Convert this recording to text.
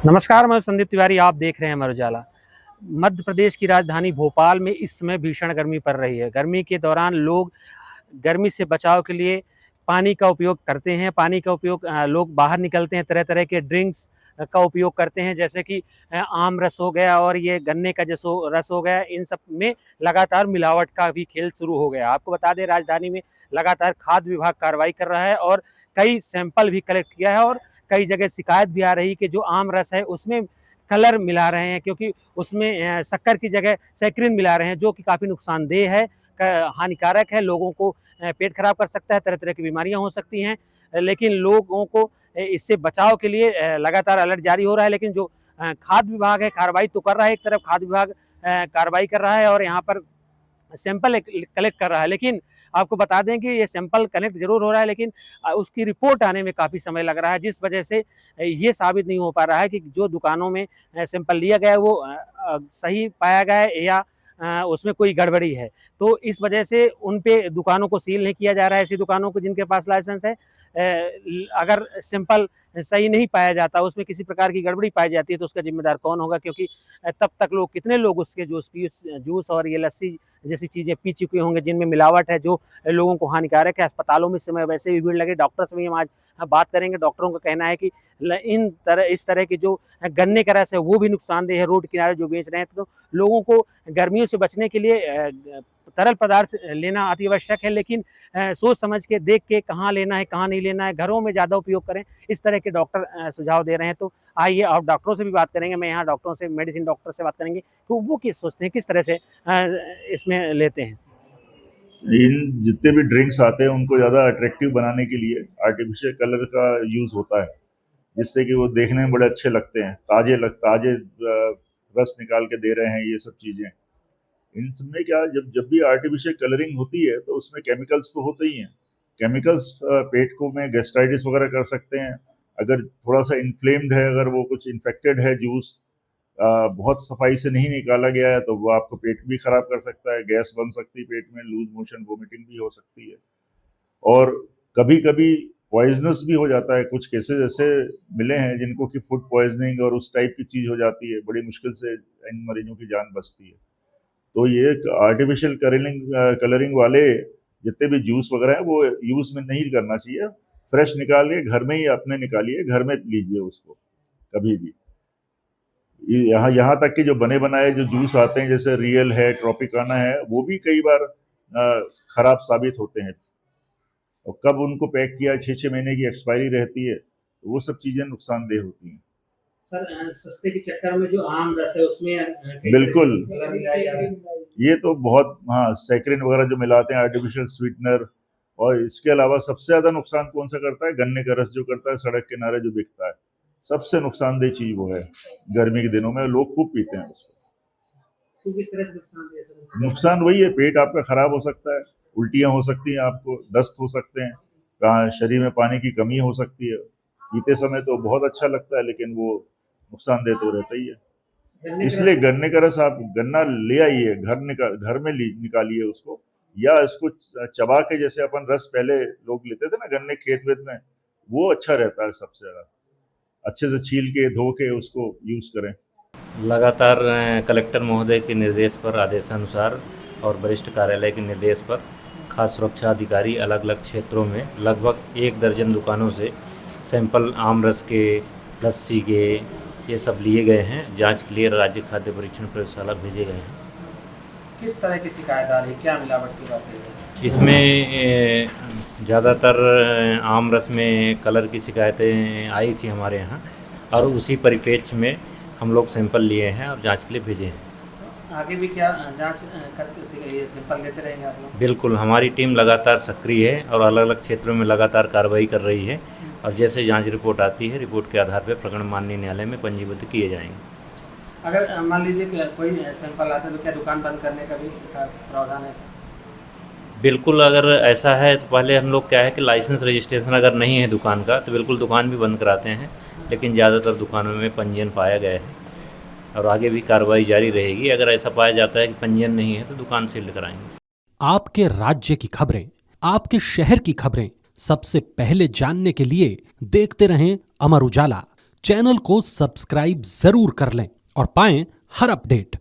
नमस्कार, मैं संदीप तिवारी। आप देख रहे हैं अमर उजाला। मध्य प्रदेश की राजधानी भोपाल में इस समय भीषण गर्मी पड़ रही है। गर्मी के दौरान लोग गर्मी से बचाव के लिए पानी का उपयोग करते हैं। पानी का उपयोग लोग बाहर निकलते हैं, तरह-तरह के ड्रिंक्स का उपयोग करते हैं, जैसे कि आम रस हो गया और ये गन्ने का जैसो रस हो गया। इन सब में लगातार मिलावट का भी खेल शुरू हो गया। आपको बता दें, राजधानी में लगातार खाद्य विभाग कार्रवाई कर रहा है और कई सैंपल भी कलेक्ट किया है और कई जगह शिकायत भी आ रही है कि जो आम रस है उसमें कलर मिला रहे हैं, क्योंकि उसमें शक्कर की जगह सैक्रिन मिला रहे हैं, जो कि काफ़ी नुकसानदेह है, हानिकारक है। लोगों को पेट खराब कर सकता है, तरह-तरह की बीमारियां हो सकती हैं। लेकिन लोगों को इससे बचाव के लिए लगातार अलर्ट जारी हो रहा है। लेकिन जो खाद्य विभाग है कार्रवाई तो कर रहा है, एक तरफ खाद्य विभाग कार्रवाई कर रहा है और यहाँ पर सैंपल कलेक्ट कर रहा है। लेकिन आपको बता दें कि ये सैंपल कलेक्ट ज़रूर हो रहा है, लेकिन उसकी रिपोर्ट आने में काफ़ी समय लग रहा है, जिस वजह से ये साबित नहीं हो पा रहा है कि जो दुकानों में सैंपल लिया गया है वो सही पाया गया है या उसमें कोई गड़बड़ी है। तो इस वजह से उन पे दुकानों को सील नहीं किया जा रहा है, ऐसी दुकानों को जिनके पास लाइसेंस है। अगर सैंपल सही नहीं पाया जाता, उसमें किसी प्रकार की गड़बड़ी पाई जाती है, तो उसका ज़िम्मेदार कौन होगा? क्योंकि तब तक लोग, कितने लोग उसके जूस और ये लस्सी जैसी चीज़ें पी चुके होंगे जिनमें मिलावट है, जो लोगों को हानिकारक है। अस्पतालों में इस समय वैसे भी भीड़ लगी। डॉक्टर से भी हम आज बात करेंगे। डॉक्टरों का कहना है कि इस तरह की जो गन्ने का रस है वो भी नुकसानदेह है, रोड किनारे जो बेच रहे हैं। तो लोगों को गर्मियों से बचने के लिए तरल पदार्थ लेना अति आवश्यक है, लेकिन सोच समझ के, देख के कहाँ लेना है, कहाँ नहीं लेना है, घरों में ज़्यादा उपयोग करें, इस तरह के डॉक्टर सुझाव दे रहे हैं। तो आइए और डॉक्टरों से भी बात करेंगे। मैं यहाँ डॉक्टरों से, मेडिसिन डॉक्टर से बात करेंगे, तो वो किस सोचते हैं, किस तरह से इसमें लेते हैं। इन जितने भी ड्रिंक्स आते हैं उनको ज़्यादा अट्रैक्टिव बनाने के लिए आर्टिफिशियल कलर का यूज़ होता है, जिससे कि वो देखने में बड़े अच्छे लगते हैं। ताजे रस निकाल के दे रहे हैं, ये सब चीज़ें। इन सब में क्या, जब जब भी आर्टिफिशियल कलरिंग होती है तो उसमें केमिकल्स तो होते ही हैं। केमिकल्स पेट को में गैस्ट्राइटिस वगैरह कर सकते हैं। अगर थोड़ा सा इन्फ्लेम्ड है, अगर वो कुछ इन्फेक्टेड है जूस, बहुत सफाई से नहीं निकाला गया है, तो वो आपको पेट भी खराब कर सकता है। गैस बन सकती है पेट में, लूज मोशन, वोमिटिंग भी हो सकती है। और कभी कभी पॉइजनस भी हो जाता है। कुछ केसेस ऐसे मिले हैं जिनको कि फूड पॉइजनिंग और उस टाइप की चीज़ हो जाती है। बड़ी मुश्किल से इन मरीजों की जान बचती है। तो ये आर्टिफिशियल कलरिंग वाले जितने भी जूस वगैरह है वो यूज़ में नहीं करना चाहिए। फ्रेश निकाल के घर में ही अपने निकालिए, घर में लीजिए उसको कभी भी। यहाँ यहाँ तक कि जो बने बनाए जो जूस आते हैं, जैसे रियल है, ट्रॉपिकाना है, वो भी कई बार खराब साबित होते हैं। और कब उनको पैक किया, 6-6 महीने की एक्सपायरी रहती है, तो वो सब चीज़ें नुकसानदेह होती हैं। सर, सस्ते के चक्कर में जो आम रस है उसमें बिल्कुल, ये तो बहुत, हाँ, सैकरिन वगैरह जो मिलाते हैं, आर्टिफिशियल स्वीटनर। और इसके अलावा सबसे ज्यादा नुकसान कौन सा करता है? गन्ने का रस जो करता है, सड़क किनारे जो बिकता है, सबसे नुकसानदेह चीज वो है। गर्मी के दिनों में लोग खूब पीते हैं उसको। तो किस तरह से नुकसानदेह है सर? नुकसान वही है, पेट आपका खराब हो सकता है, उल्टियां हो सकती हैं, आपको दस्त हो सकते हैं, कहाँ शरीर में पानी की कमी हो सकती है। पीते समय तो बहुत अच्छा लगता है, लेकिन वो नुकसानदेह तो रहता ही है। इसलिए गन्ने का रस आप गन्ना ले आइए, घर में निकालिए उसको, या इसको चबा के, जैसे अपन रस पहले लोग लेते थे ना गन्ने खेत वेत में, वो अच्छा रहता है सबसे ज्यादा। अच्छे से छील के धो के उसको यूज करें। लगातार कलेक्टर महोदय के निर्देश पर, आदेशानुसार और वरिष्ठ कार्यालय के निर्देश पर खाद्य सुरक्षा अधिकारी अलग अलग क्षेत्रों में लगभग 1 दर्जन दुकानों से सैंपल आम रस के, लस्सी के, ये सब लिए गए हैं। जांच के लिए राज्य खाद्य परीक्षण प्रयोगशाला भेजे गए हैं। किस तरह की शिकायत आ रही है, क्या मिलावट की बात है? इसमें ज़्यादातर आम रस में कलर की शिकायतें आई थी हमारे यहाँ, और उसी परिप्रेक्ष्य में हम लोग सैंपल लिए हैं और जांच के लिए भेजे हैं। आगे भी क्या जांच करते सैंपल लेते रहेंगे आप लोग? बिल्कुल, हमारी टीम लगातार सक्रिय है और अलग अलग क्षेत्रों में लगातार कार्रवाई कर रही है, और जैसे जांच रिपोर्ट आती है, रिपोर्ट के आधार पर प्रकरण माननीय न्यायालय में पंजीबद्ध किए जाएंगे। अगर मान लीजिए कि कोई सैंपल आता है तो क्या दुकान बंद करने का भी प्रावधान है? बिल्कुल, अगर ऐसा है तो पहले हम लोग क्या है कि लाइसेंस रजिस्ट्रेशन अगर नहीं है दुकान का, तो बिल्कुल दुकान भी बंद कराते हैं। लेकिन ज़्यादातर दुकानों में पंजीयन पाया गया है और आगे भी कार्रवाई जारी रहेगी। अगर ऐसा पाया जाता है कि पंजीयन नहीं है तो दुकान सील कराएंगे। आपके राज्य की खबरें, आपके शहर की खबरें सबसे पहले जानने के लिए देखते रहें अमर उजाला। चैनल को सब्सक्राइब जरूर कर लें और पाएं हर अपडेट।